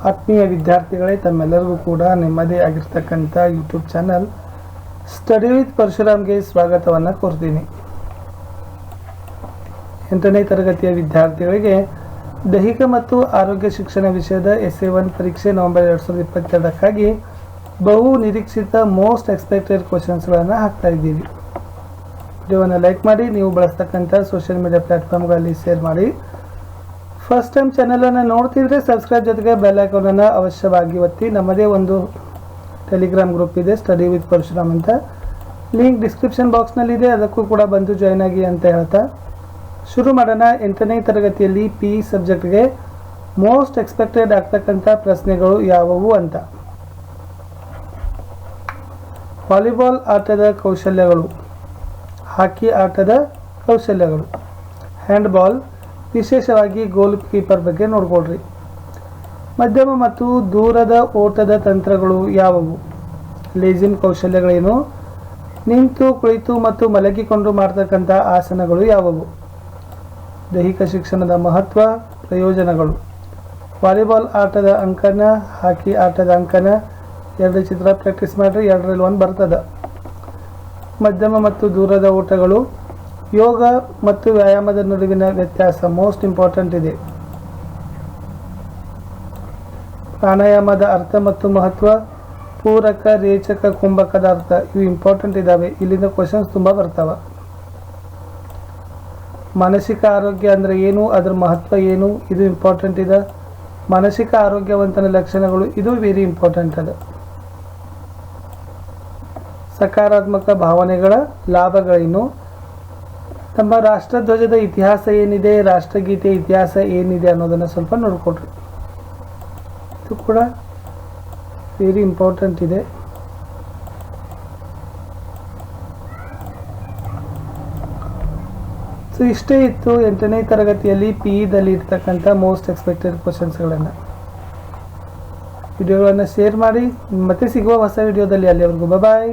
ಆತ್ಮೀಯ ವಿದ್ಯಾರ್ಥಿಗಳೇ, ತಮ್ಮೆಲ್ಲರಿಗೂ ಕೂಡ ನಿಮ್ಮದೇ ಆಗಿರ್ತಕ್ಕಂಥ ಯೂಟ್ಯೂಬ್ ಚಾನಲ್ ಸ್ಟಡಿ ವಿತ್ ಪರಶುರಾಮ್ಗೆ ಸ್ವಾಗತವನ್ನು ಕೋರ್ತೀನಿ. 8ನೇ ತರಗತಿಯ ವಿದ್ಯಾರ್ಥಿಗಳಿಗೆ ದೈಹಿಕ ಮತ್ತು ಆರೋಗ್ಯ ಶಿಕ್ಷಣ ವಿಷಯದ SA1 ಪರೀಕ್ಷೆ ನವೆಂಬರ್ 2022ಕ್ಕಾಗಿ ಬಹು ನಿರೀಕ್ಷಿತ ಮೋಸ್ಟ್ ಎಕ್ಸ್ಪೆಕ್ಟೆಡ್ ಕ್ವಶನ್ಸ್ಗಳನ್ನು ಹಾಕ್ತಾ ಇದ್ದೀವಿ. ವಿಡಿಯೋವನ್ನು ಲೈಕ್ ಮಾಡಿ, ನೀವು ಬಳಸ್ತಕ್ಕಂಥ ಸೋಷಿಯಲ್ ಮೀಡಿಯಾ ಪ್ಲಾಟ್ಫಾರ್ಮ್ಗಳಲ್ಲಿ ಶೇರ್ ಮಾಡಿ. ಫಸ್ಟ್ ಟೈಮ್ ಚಾನಲನ್ನು ನೋಡ್ತಿದ್ರೆ ಸಬ್ಸ್ಕ್ರೈಬ್ ಜೊತೆಗೆ ಬೆಲ್ ಐಕಾನನ್ನು ಅವಶ್ಯವಾಗಿ ಒತ್ತಿ. ನಮ್ಮದೇ ಒಂದು ಟೆಲಿಗ್ರಾಮ್ ಗ್ರೂಪ್ ಇದೆ, ಸ್ಟಡಿ ವಿತ್ ಪರಶುರಾಮ್ ಅಂತ. ಲಿಂಕ್ ಡಿಸ್ಕ್ರಿಪ್ಷನ್ ಬಾಕ್ಸ್ನಲ್ಲಿದೆ, ಅದಕ್ಕೂ ಕೂಡ ಬಂದು ಜಾಯ್ನ್ ಆಗಿ ಅಂತ ಹೇಳ್ತಾ ಶುರು ಮಾಡೋಣ. 8ನೇ ತರಗತಿಯಲ್ಲಿ PE ಸಬ್ಜೆಕ್ಟ್ಗೆ ಮೋಸ್ಟ್ ಎಕ್ಸ್ಪೆಕ್ಟೆಡ್ ಆಗ್ತಕ್ಕಂಥ ಪ್ರಶ್ನೆಗಳು ಯಾವುವು ಅಂತ. ವಾಲಿಬಾಲ್ ಆಟದ ಕೌಶಲ್ಯಗಳು, ಹಾಕಿ ಆಟದ ಕೌಶಲ್ಯಗಳು, ಹ್ಯಾಂಡ್ಬಾಲ್ ವಿಶೇಷವಾಗಿ ಗೋಲ್ ಕೀಪರ್ ಬಗ್ಗೆ ನೋಡ್ಕೊಳ್ರಿ. ಮಧ್ಯಮ ಮತ್ತು ದೂರದ ಓಟದ ತಂತ್ರಗಳು ಯಾವುವು? ಲೇಜಿಮ್ ಕೌಶಲ್ಯಗಳೇನು? ನಿಂತು, ಕುಳಿತು ಮತ್ತು ಮಲಗಿಕೊಂಡು ಮಾಡ್ತಕ್ಕಂಥ ಆಸನಗಳು ಯಾವುವು? ದೈಹಿಕ ಶಿಕ್ಷಣದ ಮಹತ್ವ, ಪ್ರಯೋಜನಗಳು. ವಾಲಿಬಾಲ್ ಆಟದ ಅಂಕನ, ಹಾಕಿ ಆಟದ ಅಂಕನ, 2 ಚಿತ್ರ ಪ್ರಾಕ್ಟೀಸ್ ಮಾಡಿರಿ, 2ರಲ್ಲಿ 1 ಬರ್ತದೆ. ಮಧ್ಯಮ ಮತ್ತು ದೂರದ ಓಟಗಳು, ಯೋಗ ಮತ್ತು ವ್ಯಾಯಾಮದ ನಡುವಿನ ವ್ಯತ್ಯಾಸ ಮೋಸ್ಟ್ ಇಂಪಾರ್ಟೆಂಟ್ ಇದೆ. ಪ್ರಾಣಾಯಾಮದ ಅರ್ಥ ಮತ್ತು ಮಹತ್ವ, ಪೂರಕ, ರೇಚಕ, ಕುಂಭಕದ ಅರ್ಥ ಇವು ಇಂಪಾರ್ಟೆಂಟ್ ಇದ್ದಾವೆ. ಇಲ್ಲಿಂದ ಕ್ವಶನ್ಸ್ ತುಂಬ ಬರ್ತಾವೆ. ಮಾನಸಿಕ ಆರೋಗ್ಯ ಅಂದರೆ ಏನು, ಅದರ ಮಹತ್ವ ಏನು, ಇದು ಇಂಪಾರ್ಟೆಂಟ್ ಇದೆ. ಮಾನಸಿಕ ಆರೋಗ್ಯವಂತನ ಲಕ್ಷಣಗಳು, ಇದು ವೆರಿ ಇಂಪಾರ್ಟೆಂಟ್ ಅದ. ಸಕಾರಾತ್ಮಕ ಭಾವನೆಗಳ ಲಾಭಗಳೇನು, ನಮ್ಮ ರಾಷ್ಟ್ರಧ್ವಜದ ಇತಿಹಾಸ ಏನಿದೆ, ರಾಷ್ಟ್ರಗೀತೆ ಇತಿಹಾಸ ಏನಿದೆ ಅನ್ನೋದನ್ನು ಸ್ವಲ್ಪ ನೋಡ್ಕೊಳ್ರಿ. ಇದು ಕೂಡ ವೆರಿ ಇಂಪಾರ್ಟೆಂಟ್ ಇದೆ. ಸೊ ಇಷ್ಟೇ ಇತ್ತು 8ನೇ ತರಗತಿಯಲ್ಲಿ PEದಲ್ಲಿ ಇರ್ತಕ್ಕಂಥ ಮೋಸ್ಟ್ ಎಕ್ಸ್ಪೆಕ್ಟೆಡ್ ಕ್ವಶನ್ಸ್ಗಳನ್ನು. ವಿಡಿಯೋಗಳನ್ನು ಶೇರ್ ಮಾಡಿ. ಮತ್ತೆ ಸಿಗುವ ಹೊಸ ವಿಡಿಯೋದಲ್ಲಿ. ಅಲ್ಲಿವರೆಗೂ ಬಾಯ್.